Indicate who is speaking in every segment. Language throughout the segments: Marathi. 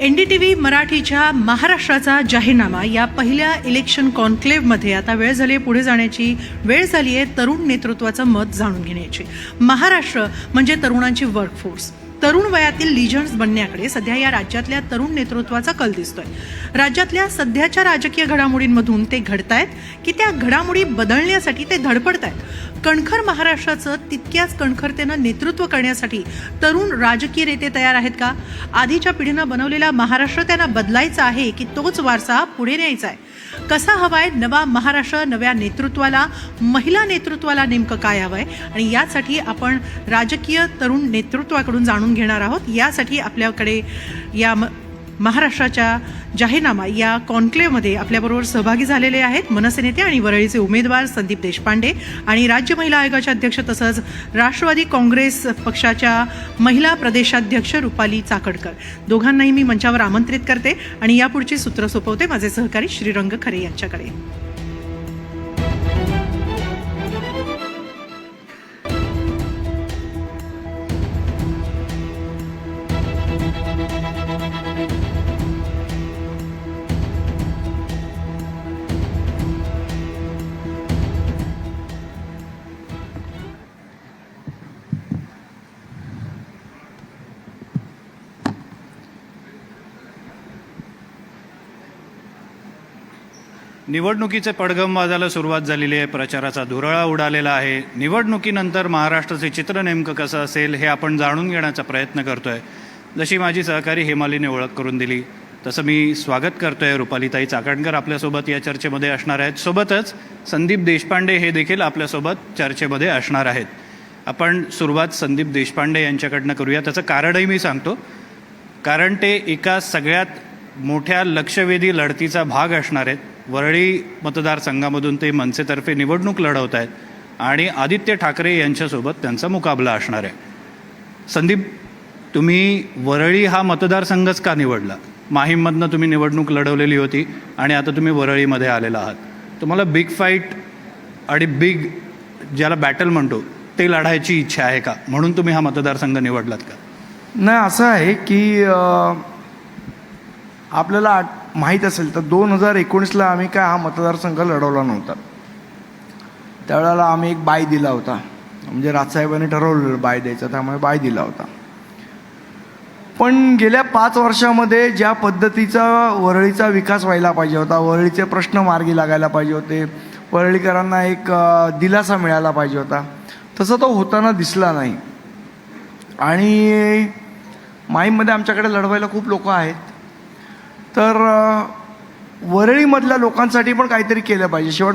Speaker 1: NDTV मराठीच्या महाराष्ट्राचा जाहीरनामा या पहिल्या इलेक्शन कॉन्क्लेव्हमध्ये आता वेळ झाली आहे, पुढे जाण्याची वेळ झाली आहे तरुण नेतृत्वाचं मत जाणून घेण्याची. महाराष्ट्र म्हणजे तरुणांची वर्कफोर्स. तरुण वयातील लिजंड्स बनण्याकडे सध्या या राज्यातल्या तरुण नेतृत्वाचा कल दिसतोय. राज्यातल्या सध्याच्या राजकीय घडामोडींमधून ते घडतायत की त्या घडामोडी बदलण्यासाठी ते धडपडतायत. कणखर महाराष्ट्राचं तितक्याच कणखरतेनं नेतृत्व करण्यासाठी तरुण राजकीय नेते तयार आहेत का? आधीच्या पिढीनं बनवलेला महाराष्ट्र त्यांना बदलायचा आहे की तोच वारसा पुढे न्यायचा आहे? कसा हवाय नवा महाराष्ट्र? नव्या नेतृत्वाला, महिला नेतृत्वाला नेमकं काय हवंय? आणि यासाठी आपण राजकीय तरुण नेतृत्वाकडून जाणून घेणार आहोत. यासाठी आपल्याकडे या महाराष्ट्राच्या जाहीरनामा या कॉन्क्लेव्हमध्ये आपल्याबरोबर सहभागी झालेले आहेत मनसे नेते आणि वरळीचे उमेदवार संदीप देशपांडे आणि राज्य महिला आयोगाच्या अध्यक्ष तसंच राष्ट्रवादी काँग्रेस पक्षाच्या महिला प्रदेशाध्यक्ष रुपाली चाकणकर. दोघांनाही मी मंचावर आमंत्रित करते आणि यापुढची सूत्र सोपवते माझे सहकारी श्रीरंग खरे यांच्याकडे.
Speaker 2: निवडणुकीचे पडघम वाजायला सुरुवात झालेली आहे. प्रचाराचा धुरळा उडालेला आहे. निवडणुकीनंतर महाराष्ट्राचे चित्र नेमकं कसं असेल हे आपण जाणून घेण्याचा प्रयत्न करतोय. जशी माझी सहकारी हेमालीने ओळख करून दिली तसं मी स्वागत करतोय. रुपालीताई चाकणकर आपल्यासोबत या चर्चेमध्ये असणार आहेत. सोबतच संदीप देशपांडे हे देखील आपल्यासोबत चर्चेमध्ये असणार आहेत. आपण सुरुवात संदीप देशपांडे यांच्याकडनं करूया. त्याचं कारणही मी सांगतो. कारण ते एका सगळ्यात मोठ्या लक्षवेधी लढतीचा भाग असणार आहेत. वरळी मतदारसंघामधून ते मनसेतर्फे निवडणूक लढवत आहेत आणि आदित्य ठाकरे यांच्यासोबत त्यांचा मुकाबला असणार आहे. संदीप, तुम्ही वरळी हा मतदारसंघच का निवडला? माहीममधनं तुम्ही निवडणूक लढवलेली होती आणि आता तुम्ही वरळीमध्ये आलेला आहात. तुम्हाला बिग फाईट आणि बिग ज्याला बॅटल म्हणतो ते लढायची इच्छा आहे का? म्हणून तुम्ही हा मतदारसंघ निवडलात का?
Speaker 3: नाही, असं आहे की आपल्याला माहीत असेल तर 2019ला आम्ही काय हा मतदारसंघ लढवला नव्हता. त्यावेळेला आम्ही एक बाय दिला होता, म्हणजे राजसाहेबांनी ठरवलेलं बाय द्यायचा, त्यामुळे बाय दिला होता. पण गेल्या 5 वर्षामध्ये ज्या पद्धतीचा वरळीचा विकास व्हायला पाहिजे होता, वरळीचे प्रश्न मार्गी लागायला पाहिजे होते, वरळीकरांना एक दिलासा मिळायला पाहिजे होता, तसं तो होताना दिसला नाही. आणि माहीममध्ये आमच्याकडे लढवायला खूप लोक आहेत, तर वरळीमधल्या लोकांसाठी पण काहीतरी केलं पाहिजे. शेवट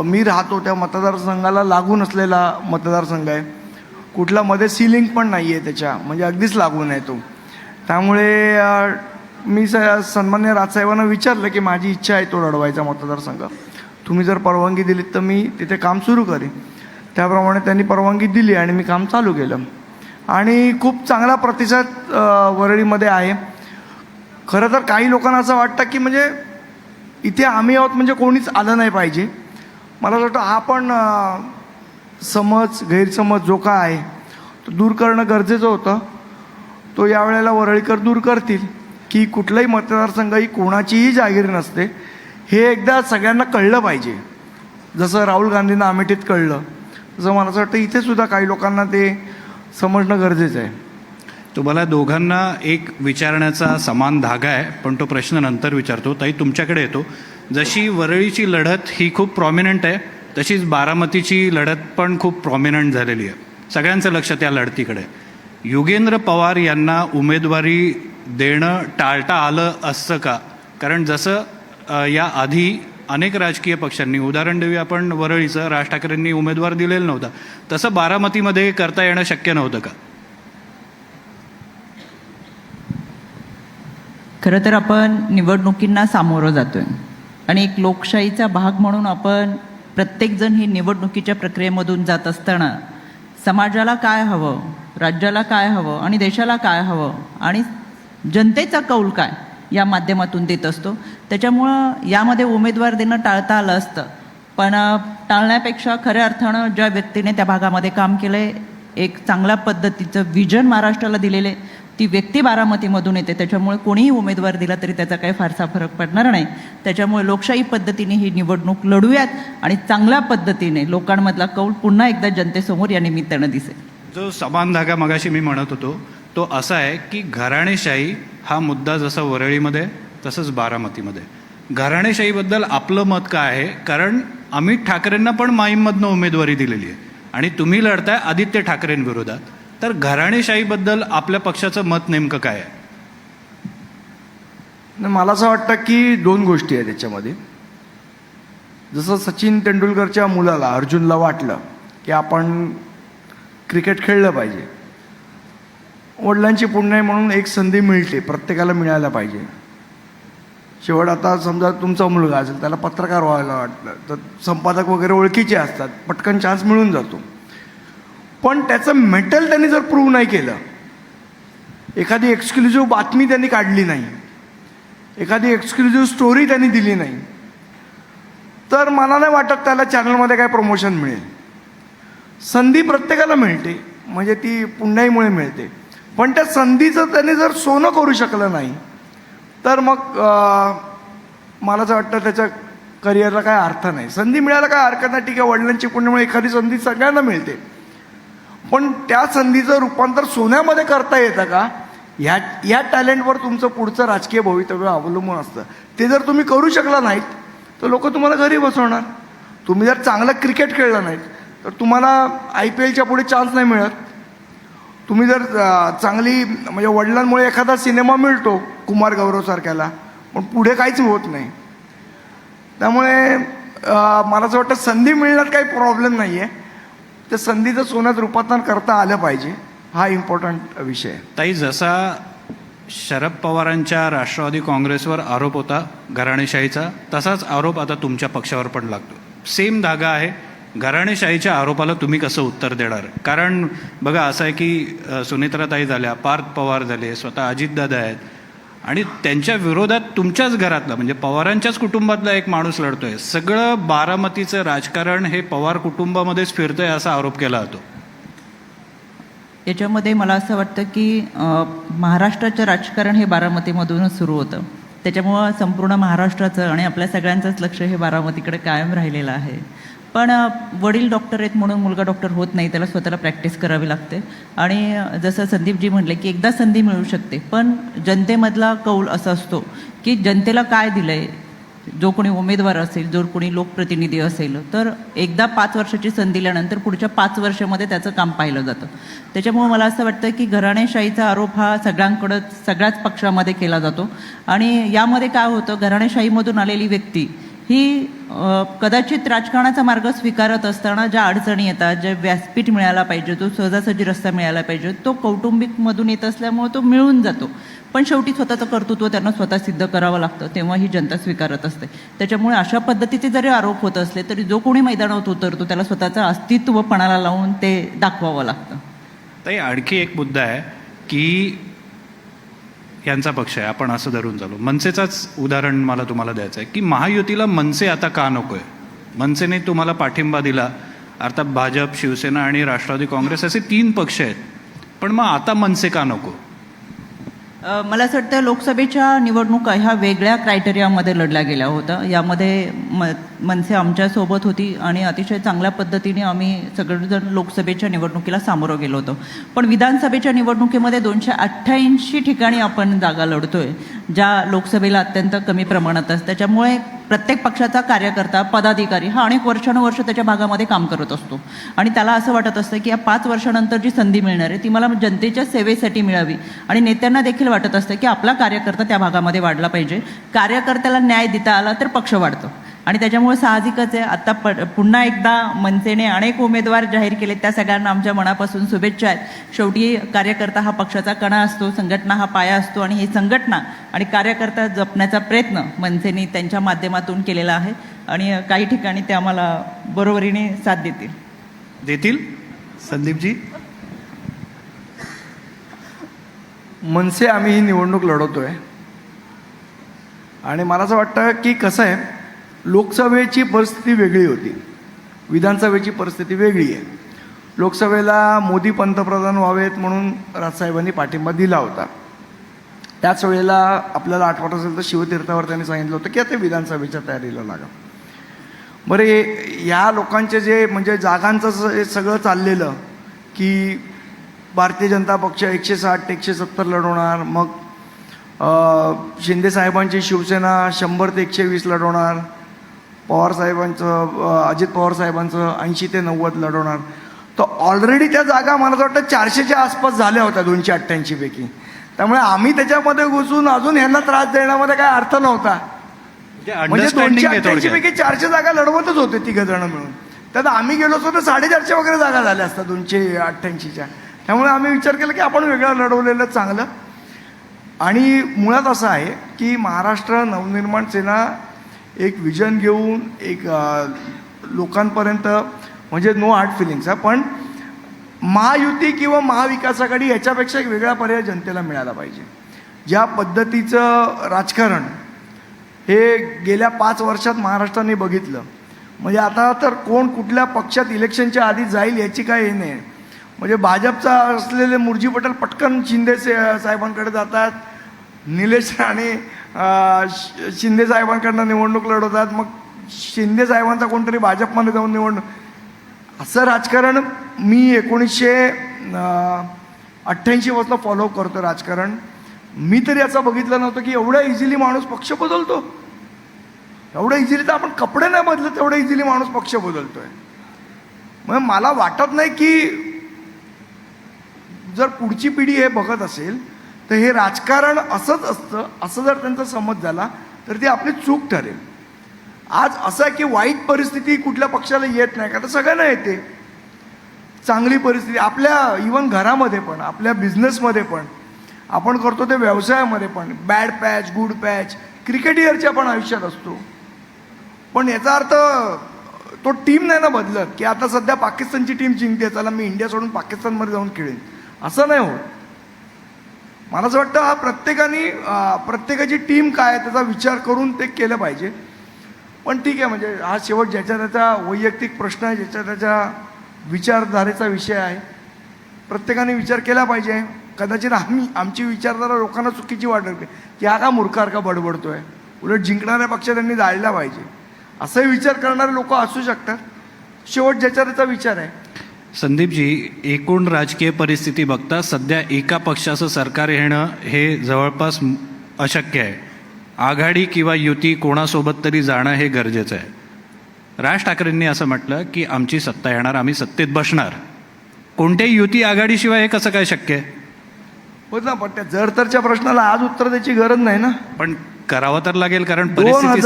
Speaker 3: मी राहतो त्या मतदारसंघाला लागून असलेला मतदारसंघ आहे. कुठला मध्ये सिलिंग पण नाही आहे त्याच्या, म्हणजे अगदीच लागून आहे तो. त्यामुळे मी सन्मान्य राजसाहेबांना विचारलं की माझी इच्छा आहे तो लढवायचा मतदारसंघ, तुम्ही जर परवानगी दिलीत तर मी तिथे काम सुरू करेन. त्याप्रमाणे त्यांनी परवानगी दिली आणि मी काम चालू केलं आणि खूप चांगला प्रतिसाद वरळीमध्ये आहे. खरं तर काही लोकांना असं वाटतं की म्हणजे इथे आम्ही आहोत म्हणजे कोणीच आलं नाही पाहिजे. मला असं वाटतं हा पण गैरसमज जो का आहे तो दूर करणं गरजेचं होतं. तो यावेळेला वरळीकर दूर करतील की कुठलाही मतदारसंघ ही कोणाचीही जागीर नसते, हे एकदा सगळ्यांना कळलं पाहिजे. जसं राहुल गांधींना अमेठीत कळलं तसं मला असं वाटतं इथे सुद्धा काही लोकांना ते समजणं गरजेचं आहे.
Speaker 2: तुम्हाला दोघांना एक विचारण्याचा समान धागा आहे, पण तो प्रश्न नंतर विचारतो. ताई, तुमच्याकडे येतो. जशी वरळीची लढत ही खूप प्रॉमिनंट आहे, तशीच बारामतीची लढत पण खूप प्रॉमिनंट झालेली आहे. सगळ्यांचं लक्ष त्या लढतीकडे. योगेंद्र पवार यांना उमेदवारी देणं टाळता आलं असतं का? कारण जसं या आधी अनेक राजकीय पक्षांनी, उदाहरण देऊया आपण वरळीचं, राज ठाकरेंनी उमेदवार दिलेला नव्हता, तसं बारामतीमध्ये करता येणं शक्य नव्हतं का?
Speaker 4: खरं तर आपण निवडणुकींना सामोरं जातोय आणि एक लोकशाहीचा भाग म्हणून आपण प्रत्येकजण ही निवडणुकीच्या प्रक्रियेमधून जात असताना समाजाला काय हवं, राज्याला काय हवं आणि देशाला काय हवं आणि जनतेचा कौल काय या माध्यमातून देत असतो. त्याच्यामुळं यामध्ये उमेदवार देणं टाळता आलं असतं, पण टाळण्यापेक्षा खऱ्या अर्थानं ज्या व्यक्तीने त्या भागामध्ये काम केलं आहे, एक चांगल्या पद्धतीचं विजन महाराष्ट्राला दिलेले ती व्यक्ती बारामतीमधून येते, त्याच्यामुळे कोणीही उमेदवार दिला तरी त्याचा काही फारसा फरक पडणार नाही. त्याच्यामुळे लोकशाही पद्धतीने ही निवडणूक लढूयात आणि चांगल्या पद्धतीने लोकांमधला कौल पुन्हा एकदा जनतेसमोर या निमित्तानं दिसेल.
Speaker 2: जो समान धागा मगाशी मी म्हणत होतो तो असा आहे की घराणेशाही हा मुद्दा जसा वरळीमध्ये तसंच बारामतीमध्ये. घराणेशाहीबद्दल आपलं मत काय आहे? कारण अमित ठाकरेंना पण माईममधनं उमेदवारी दिलेली आहे आणि तुम्ही लढताय आदित्य ठाकरेंविरोधात. तर घराणेशाहीबद्दल आपल्या पक्षाचं मत नेमकं काय आहे?
Speaker 3: नाही, मला असं वाटतं की दोन गोष्टी आहेत त्याच्यामध्ये. जसं सचिन तेंडुलकरच्या मुलाला अर्जुनला वाटलं की आपण क्रिकेट खेळलं पाहिजे, वडिलांची पुण्य आहे म्हणून एक संधी मिळते, प्रत्येकाला मिळायला पाहिजे. शेवट आता समजा तुमचा मुलगा असेल, त्याला पत्रकार व्हायला वाटलं तर संपादक वगैरे ओळखीचे असतात, पटकन चान्स मिळून जातो. पण त्याचं मेटल त्यांनी जर प्रूव्ह नाही केलं, एखादी एक्सक्लुझिव्ह बातमी त्यांनी काढली नाही, एखादी एक्सक्लुझिव्ह स्टोरी त्यांनी दिली नाही, तर मला नाही वाटत त्याला चॅनलमध्ये काय प्रमोशन मिळेल. संधी प्रत्येकाला मिळते, म्हणजे ती पुण्याईमुळे मिळते. पण त्या संधीचं त्यांनी जर सोनं करू शकलं नाही तर मग मला असं वाटतं त्याच्या करिअरला काय अर्थ नाही. संधी मिळायला काय हरकत नाही, ठीक आहे, वडिलांची पुण्यामुळे एखादी संधी सगळ्यांना मिळते. पण त्या संधीचं रूपांतर सोन्यामध्ये करता येतं का, ह्या टॅलेंटवर तुमचं पुढचं राजकीय भवितव्य अवलंबून असतं. ते जर तुम्ही करू शकला नाहीत तर लोक तुम्हाला घरी बसवणार. तुम्ही जर चांगलं क्रिकेट खेळलं नाहीत तर तुम्हाला IPLच्या पुढे चान्स नाही मिळत. तुम्ही जर चांगली म्हणजे वडिलांमुळे एखादा सिनेमा मिळतो कुमार गौरवसारख्याला, पण पुढे काहीच होत नाही. त्यामुळे मला असं वाटतं संधी मिळण्यात काही प्रॉब्लेम नाही आहे, त्या संधीचं सोन्यात रूपांतर करता आलं पाहिजे, हा इम्पॉर्टंट विषय आहे.
Speaker 2: ताई, जसा शरद पवारांच्या राष्ट्रवादी काँग्रेसवर आरोप होता घराणेशाहीचा, तसाच आरोप आता तुमच्या पक्षावर पण लागतो. सेम धागा आहे. घराणेशाहीच्या आरोपाला तुम्ही कसं उत्तर देणार? कारण बघा, असं आहे की सुनेत्राताई झाल्या, पार्थ पवार झाले, स्वतः अजितदादा आहेत आणि त्यांच्या विरोधात तुमच्याच घरातला म्हणजे पवारांच्याच कुटुंबातला एक माणूस लढतोय. सगळं बारामतीचं राजकारण हे पवार कुटुंबामध्येच फिरतंय असा आरोप केला जातो.
Speaker 4: याच्यामध्ये मला असं वाटतं की महाराष्ट्राचं राजकारण हे बारामतीमधूनच सुरू होतं. त्याच्यामुळं संपूर्ण महाराष्ट्राचं आणि आपल्या सगळ्यांचंच लक्ष हे बारामतीकडे कायम राहिलेलं आहे. पण वडील डॉक्टर आहेत म्हणून मुलगा डॉक्टर होत नाही, त्याला स्वतःला प्रॅक्टिस करावी लागते. आणि जसं संदीपजी म्हटले की एकदा संधी मिळू शकते, पण जनतेमधला कौल असा असतो की जनतेला काय दिलं आहे, जो कोणी उमेदवार असेल, जो कोणी लोकप्रतिनिधी असेल, तर एकदा 5 वर्षाची संधी दिल्यानंतर पुढच्या 5 वर्षामध्ये त्याचं काम पाहिलं जातं. त्याच्यामुळे मला असं वाटतं की घराणेशाहीचा आरोप हा सगळ्यांकडं सगळ्याच पक्षामध्ये केला जातो. आणि यामध्ये काय होतं, घराणेशाहीमधून आलेली व्यक्ती ही कदाचित राजकारणाचा मार्ग स्वीकारत असताना ज्या अडचणी येतात, जे व्यासपीठ मिळायला पाहिजे, जो सहजासहजी रस्ता मिळायला पाहिजे, तो कौटुंबिकमधून येत असल्यामुळे तो मिळून जातो. पण शेवटी स्वतःचं कर्तृत्व त्यांना स्वतः सिद्ध करावं लागतं, तेव्हा ही जनता स्वीकारत असते. त्याच्यामुळे अशा पद्धतीचे जरी आरोप होत असले तरी जो कोणी मैदानात उतरतो त्याला स्वतःचं अस्तित्व पणाला लावून ते दाखवावं लागतं.
Speaker 2: ताई, आणखी एक मुद्दा आहे की यांचा पक्ष आहे, आपण असं धरून चालू. मनसेचाच उदाहरण मला तुम्हाला द्यायचं आहे की महायुतीला मनसे आता का नको आहे? मनसेने तुम्हाला पाठिंबा दिला, अर्थात भाजप, शिवसेना आणि राष्ट्रवादी काँग्रेस असे 3 पक्ष आहेत, पण मग आता मनसे का नको?
Speaker 4: मला असं वाटतं लोकसभेच्या निवडणुका ह्या वेगळ्या क्रायटेरियामध्ये लढल्या गेल्या होत्या. यामध्ये मनसे आमच्यासोबत होती आणि अतिशय चांगल्या पद्धतीने आम्ही सगळेजण लोकसभेच्या निवडणुकीला सामोरं गेलो होतो. पण विधानसभेच्या निवडणुकीमध्ये 288 ठिकाणी आपण जागा लढतोय, ज्या लोकसभेला अत्यंत कमी प्रमाणात असतात. त्याच्यामुळे प्रत्येक पक्षाचा कार्यकर्ता, पदाधिकारी हा अनेक वर्षानुवर्ष त्याच्या भागामध्ये काम करत असतो आणि त्याला असं वाटत असतं की या 5 वर्षानंतर जी संधी मिळणार आहे ती मला जनतेच्या सेवेसाठी मिळावी. आणि नेत्यांना देखील वाटत असतं की आपला कार्यकर्ता त्या भागामध्ये वाढला पाहिजे. कार्यकर्त्याला न्याय देता आला तर पक्ष वाढतो. आणि त्याच्यामुळे साहजिकच आहे, आता पुन्हा एकदा मनसेने अनेक उमेदवार जाहीर केले, त्या सगळ्यांना आमच्या मनापासून शुभेच्छा आहेत. शेवटी कार्यकर्ता हा पक्षाचा कणा असतो, संघटना हा पाया असतो आणि ही संघटना आणि कार्यकर्ता जपण्याचा प्रयत्न मनसेने त्यांच्या माध्यमातून केलेला आहे आणि काही ठिकाणी ते आम्हाला बरोबरीने साथ देतील.
Speaker 3: संदीपजी, मनसे आम्ही ही निवडणूक लढवतोय आणि मला असं वाटतं की कसं आहे, लोकसभेची परिस्थिती वेगळी होती, विधानसभेची परिस्थिती वेगळी आहे. लोकसभेला मोदी पंतप्रधान व्हावेत म्हणून राजसाहेबांनी पाठिंबा दिला होता. त्याच वेळेला आपल्याला आठवत असेल तर शिवतीर्थावर त्यांनी सांगितलं होतं की आता विधानसभेच्या तयारीला लागा. बरं, या लोकांचे जे म्हणजे जागांचं हे सगळं चाललेलं की भारतीय जनता पक्ष 160 ते 170 लढवणार, मग शिंदेसाहेबांची शिवसेना 100 ते 120 लढवणार, पवारसाहेबांचं अजित पवारसाहेबांचं 80 ते 90 लढवणार. तर ऑलरेडी त्या जागा मला असं वाटतं 400च्या आसपास झाल्या होत्या 288 पैकी. त्यामुळे आम्ही त्याच्यामध्ये घुसून अजून यांना त्रास देण्यामध्ये काय अर्थ नव्हता. म्हणजे 288 पैकी 400 जागा लढवतच होते तिघ जण मिळून. त्यात आम्ही गेलो असतो तर 450 वगैरे जागा झाल्या असतात 288च्या. त्यामुळे आम्ही विचार केला की आपण वेगळं लढवलेलं चांगलं. आणि मुळात असं आहे की महाराष्ट्र नवनिर्माण सेना एक विजन घेऊन एक लोकांपर्यंत म्हणजे नो हार्ड फिलिंग्स आहे, पण महायुती किंवा महाविकास आघाडी याच्यापेक्षा एक वेगळा पर्याय जनतेला मिळाला पाहिजे. ज्या पद्धतीचं राजकारण हे गेल्या 5 वर्षात महाराष्ट्राने बघितलं, म्हणजे आता तर कोण कुठल्या पक्षात इलेक्शनच्या आधी जाईल याची काय हे नाही. म्हणजे भाजपचा असलेले मुरजी पटेल पटकन शिंदे साहेबांकडे जातात, निलेश राणे शिंदे साहेबांकडनं निवडणूक लढवतात, मग शिंदे साहेबांचा कोणतरी भाजपमध्ये जाऊन निवडणूक. असं राजकारण मी 1988 पासून फॉलो करतो राजकारण. मी तरी असं बघितलं नव्हतं की एवढ्या इझिली माणूस पक्ष बदलतो. एवढं इझिली तर आपण कपडे नाही बदलत, एवढं इझिली माणूस पक्ष बदलतोय. मग मला वाटत नाही की जर पुढची पिढी हे बघत असेल तर हे राजकारण असंच असतं असं जर त्यांचा समज झाला तर ती आपली चूक ठरेल. आज असं आहे की वाईट परिस्थिती कुठल्या पक्षाला येत नाही का, तर सगळ्यांना येते. चांगली परिस्थिती आपल्या इवन घरामध्ये पण, आपल्या बिझनेसमध्ये पण, आपण करतो ते व्यवसायामध्ये पण, बॅड पॅच गुड पॅच क्रिकेटियरच्या पण आयुष्यात असतो. पण याचा अर्थ तो टीम नाही ना बदलत की आता सध्या पाकिस्तानची टीम जिंकते चला मी इंडिया सोडून पाकिस्तानमध्ये जाऊन खेळेन, असं नाही होत. मला असं वाटतं हा प्रत्येकाची टीम काय आहे त्याचा विचार करून ते केलं पाहिजे. पण ठीक आहे, म्हणजे हा शेवट ज्याच्या त्याचा वैयक्तिक प्रश्न आहे, ज्याच्या त्याच्या विचारधारेचा विषय आहे. प्रत्येकाने विचार केला पाहिजे. कदाचित आमची विचारधारा लोकांना चुकीची वाटते की हा का मूर्खासारखा बडबडतोय, उलट जिंकणाऱ्या पक्ष त्यांनी जाळला पाहिजे, असाही विचार करणारे लोक असू शकतात. शेवट ज्याच्या त्याचा विचार आहे.
Speaker 2: संदीपजी, एकूण राजकीय परिस्थिती बघता सध्या एका पक्षाचं सरकार येणं हे जवळपास अशक्य आहे. आघाडी किंवा युती कोणासोबत तरी जाणं हे गरजेचं आहे. राज ठाकरेंनी असं म्हटलं की आमची सत्ता येणार, आम्ही सत्तेत बसणार. कोणत्याही युती आघाडीशिवाय हे कसं काय शक्य आहे?
Speaker 3: होत ना, पण त्या जर तरच्या प्रश्नाला आज उत्तर द्यायची गरज नाही ना.
Speaker 2: पण करावं तर लागेल, कारण परिस्थिती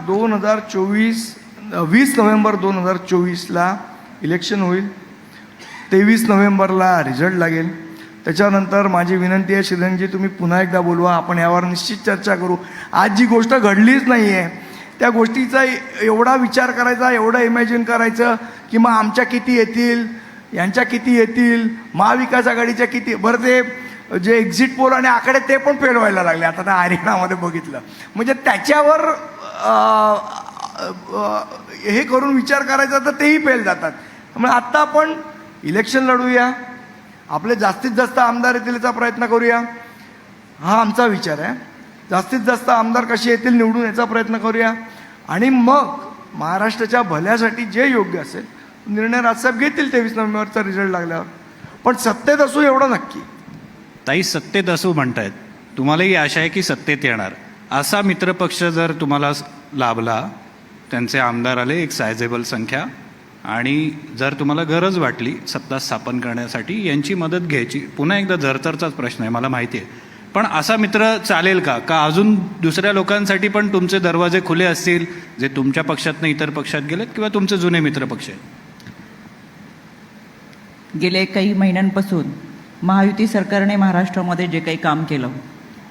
Speaker 3: 2024 20 नोव्हेंबर 2024ला इलेक्शन होईल. 23 नोव्हेंबरला रिझल्ट लागेल. त्याच्यानंतर माझी विनंती आहे श्रीधरजी, तुम्ही पुन्हा एकदा बोलवा, आपण यावर निश्चित चर्चा करू. आज जी गोष्ट घडलीच नाही आहे त्या गोष्टीचा एवढा विचार करायचा, एवढं इमॅजिन करायचं की मग आमच्या किती येतील, यांच्या किती येतील, महाविकास आघाडीच्या किती. बरं, ते जे एक्झिट पोल आणि आकडे ते पण फेल व्हायला लागले आता त्या हरियाणामध्ये बघितलं. म्हणजे त्याच्यावर हे करून विचार करायचा तर तेही फेल जातात. त्यामुळे आत्ता आपण इलेक्शन लढूया, आपले जास्तीत जास्त आमदार येतील याचा प्रयत्न करूया, हा आमचा विचार आहे. जास्तीत जास्त आमदार कसे येतील निवडून याचा प्रयत्न करूया, आणि मग महाराष्ट्राच्या भल्यासाठी जे योग्य असेल निर्णय राजसाहेब घेतील 23 नोव्हेंबरचा रिझल्ट लागल्यावर. पण सत्तेत असू एवढं नक्की.
Speaker 2: ताई, सत्तेत असू म्हणतायत, तुम्हालाही आशा आहे की सत्तेत येणार. असा मित्रपक्ष जर तुम्हाला लाभला, त्यांचे आमदार आले एक सायझेबल संख्या, आणि जर तुम्हाला गरज वाटली सत्ता स्थापन करण्यासाठी यांची मदत घ्यायची, पुन्हा एकदा झरचरचाच प्रश्न आहे मला माहिती आहे, पण असा मित्र चालेल का? का अजून दुसऱ्या लोकांसाठी पण तुमचे दरवाजे खुले असतील जे तुमच्या पक्षातनं इतर पक्षात गेलेत किंवा तुमचे जुने मित्रपक्ष आहेत?
Speaker 4: गेले काही महिन्यांपासून महायुती सरकारने महाराष्ट्रामध्ये जे काही काम केलं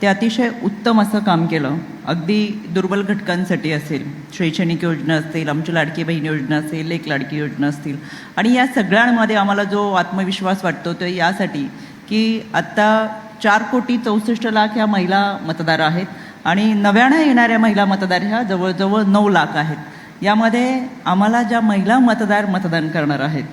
Speaker 4: ते अतिशय उत्तम असं काम केलं. अगदी दुर्बल घटकांसाठी असेल, शैक्षणिक योजना असतील, आमची लाडकी बहीण योजना असेल, एक लाडकी योजना असतील, आणि या सगळ्यांमध्ये आम्हाला जो आत्मविश्वास वाटतो तो यासाठी की आत्ता 4,64,00,000 ह्या महिला मतदार आहेत आणि नव्यानं येणाऱ्या महिला मतदार ह्या जवळजवळ 9 लाख आहेत. यामध्ये आम्हाला ज्या महिला मतदान करणार आहेत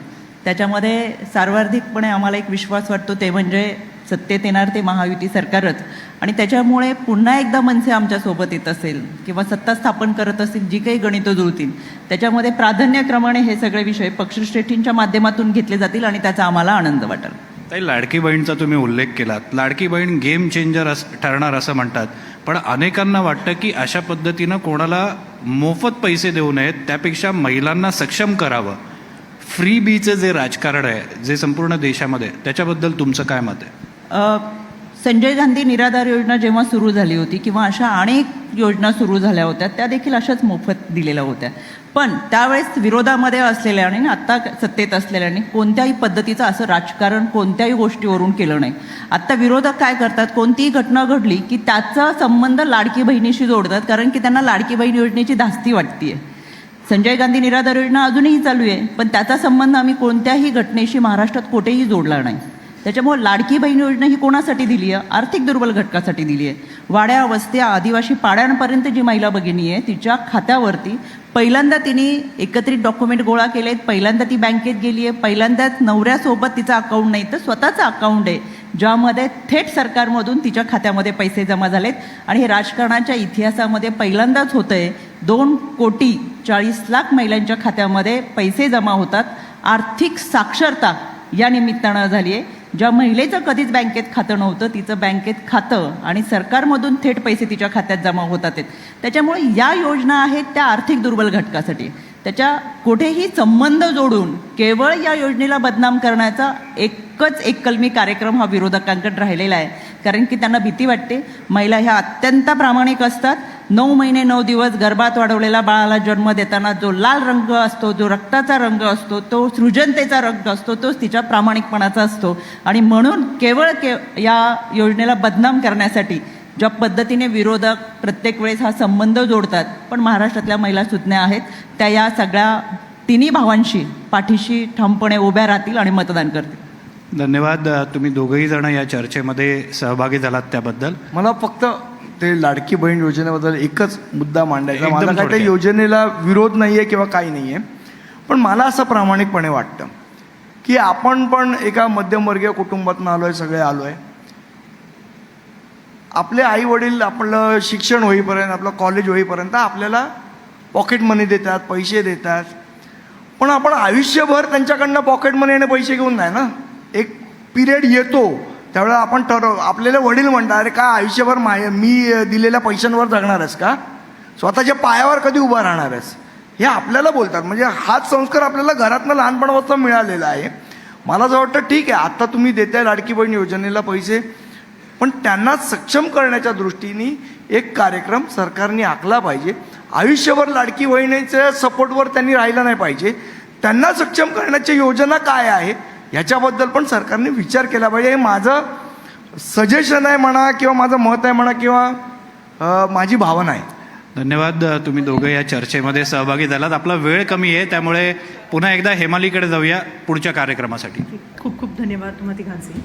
Speaker 4: त्याच्यामध्ये सर्वाधिकपणे आम्हाला एक विश्वास वाटतो ते म्हणजे सत्तेत येणार ते महायुती सरकारच, आणि त्याच्यामुळे पुन्हा एकदा मनसे आमच्यासोबत येत असेल किंवा सत्ता स्थापन करत असेल, जी काही गणितं जुळतील त्याच्यामध्ये प्राधान्यक्रमाने हे सगळे विषय पक्षश्रेष्ठींच्या माध्यमातून घेतले जातील आणि त्याचा आम्हाला आनंद वाटेल.
Speaker 2: ताई, लाडकी बहीणचा तुम्ही उल्लेख केलात. लाडकी बहीण गेम चेंजर ठरणार असं म्हणतात, पण अनेकांना वाटतं की अशा पद्धतीनं कोणाला मोफत पैसे देऊ नयेत, त्यापेक्षा महिलांना सक्षम करावं. फ्री बीचं जे राजकारण आहे जे संपूर्ण देशामध्ये, त्याच्याबद्दल तुमचं काय मत आहे?
Speaker 4: संजय गांधी निराधार योजना जेव्हा सुरू झाली होती किंवा अशा अनेक योजना सुरू झाल्या होत्या त्या देखील अशाच मोफत दिलेल्या होत्या, पण त्यावेळेस विरोधामध्ये असलेल्याने आत्ता सत्तेत असलेल्याने कोणत्याही पद्धतीचं असं राजकारण कोणत्याही गोष्टीवरून केलं नाही. आत्ता विरोधक काय करतात, कोणतीही घटना घडली की त्याचा संबंध लाडकी बहिणीशी जोडतात, कारण की त्यांना लाडकी बहीण योजनेची धास्ती वाटते. संजय गांधी निराधार योजना अजूनही चालू आहे, पण त्याचा संबंध आम्ही कोणत्याही घटनेशी महाराष्ट्रात कुठेही जोडला नाही. त्याच्यामुळे लाडकी बहीण योजना ही कोणासाठी दिली आहे? आर्थिक दुर्बल घटकासाठी दिली आहे. वाड्या वस्त्या आदिवासी पाड्यांपर्यंत जी महिला भगिनी आहे तिच्या खात्यावरती पहिल्यांदा तिने एकत्रित डॉक्युमेंट गोळा केलेत, पहिल्यांदा ती बँकेत गेली आहे, पहिल्यांदाच नवऱ्यासोबत तिचं अकाउंट नाही तर स्वतःचं अकाउंट आहे ज्यामध्ये थेट सरकारमधून तिच्या खात्यामध्ये पैसे जमा झालेत. आणि हे राजकारणाच्या इतिहासामध्ये पहिल्यांदाच होतं आहे. 2,40,00,000 महिलांच्या खात्यामध्ये पैसे जमा होतात. आर्थिक साक्षरता या निमित्तानं झाली आहे. ज्या महिलेचं कधीच बँकेत खातं नव्हतं तिचं बँकेत खातं आणि सरकारमधून थेट पैसे तिच्या खात्यात जमा होतात. त्याच्यामुळे या योजना आहेत त्या आर्थिक दुर्बल घटकासाठी. त्याच्या कुठेही संबंध जोडून केवळ या योजनेला बदनाम करण्याचा एकच एक कलमी कार्यक्रम हा विरोधकांकडे राहिलेला आहे, कारण की त्यांना भीती वाटते. महिला ह्या अत्यंत प्रामाणिक असतात. 9 महिने 9 दिवस गर्भात वाढवलेल्या बाळाला जन्म देताना जो लाल रंग असतो, जो रक्ताचा रंग असतो, तो सृजनतेचा रंग असतो, तोच तिच्या प्रामाणिकपणाचा असतो. आणि म्हणून केवळ या योजनेला बदनाम करण्यासाठी ज्या पद्धतीने विरोधक प्रत्येक वेळेस हा संबंध जोडतात, पण महाराष्ट्रातल्या महिला सुज्ञ आहेत, त्या या सगळ्या तिन्ही भावांशी पाठीशी ठामपणे उभ्या राहतील आणि मतदान करतील.
Speaker 2: धन्यवाद. तुम्ही दोघंही जण या चर्चेमध्ये सहभागी झालात त्याबद्दल.
Speaker 3: मला फक्त ते लाडकी बहीण योजनेबद्दल एकच मुद्दा मांडायचा.
Speaker 2: एकदम
Speaker 3: माझा काय त्या
Speaker 2: थोडक्यात.
Speaker 3: योजनेला विरोध नाही आहे किंवा काही नाही आहे, पण मला असं प्रामाणिकपणे वाटतं की आपण पण एका मध्यमवर्गीय कुटुंबातून आलो आहे, सगळे आलो आहे. आपले आई वडील आपलं शिक्षण होईपर्यंत, आपलं कॉलेज होईपर्यंत आपल्याला पॉकेट मनी देतात, पैसे देतात, पण आपण आयुष्यभर त्यांच्याकडनं पॉकेट मनी आणि पैसे घेऊन नाही ना. एक पिरियड येतो त्यावेळेला आपण आपल्याला वडील म्हणतात, अरे का आयुष्यभर मी दिलेल्या पैशांवर जगणार आहेस का? स्वतःच्या पायावर कधी उभा राहणार आहेस? हे आपल्याला बोलतात. म्हणजे हाच संस्कार आपल्याला घरातनं लहानपणापासून मिळालेला आहे. मला असं वाटतं ठीक आहे, आत्ता तुम्ही देताय लाडकी बहीण योजनेला पैसे, पण त्यांना सक्षम करण्याच्या दृष्टीने एक कार्यक्रम सरकारने आखला पाहिजे. आयुष्यभर लाडकी बहिणीच्या सपोर्टवर त्यांनी राहिलं नाही पाहिजे. त्यांना सक्षम करण्याची योजना काय आहे ह्याच्याबद्दल पण सरकारने विचार केला पाहिजे. हे माझं सजेशन आहे म्हणा किंवा माझं मत आहे म्हणा किंवा माझी भावना आहे.
Speaker 2: धन्यवाद. तुम्ही दोघं या चर्चेमध्ये सहभागी झालात. आपला वेळ कमी आहे, त्यामुळे पुन्हा एकदा हेमालीकडे जाऊया पुढच्या कार्यक्रमासाठी.
Speaker 1: खूप खूप धन्यवाद तुम्हा तिघांचे.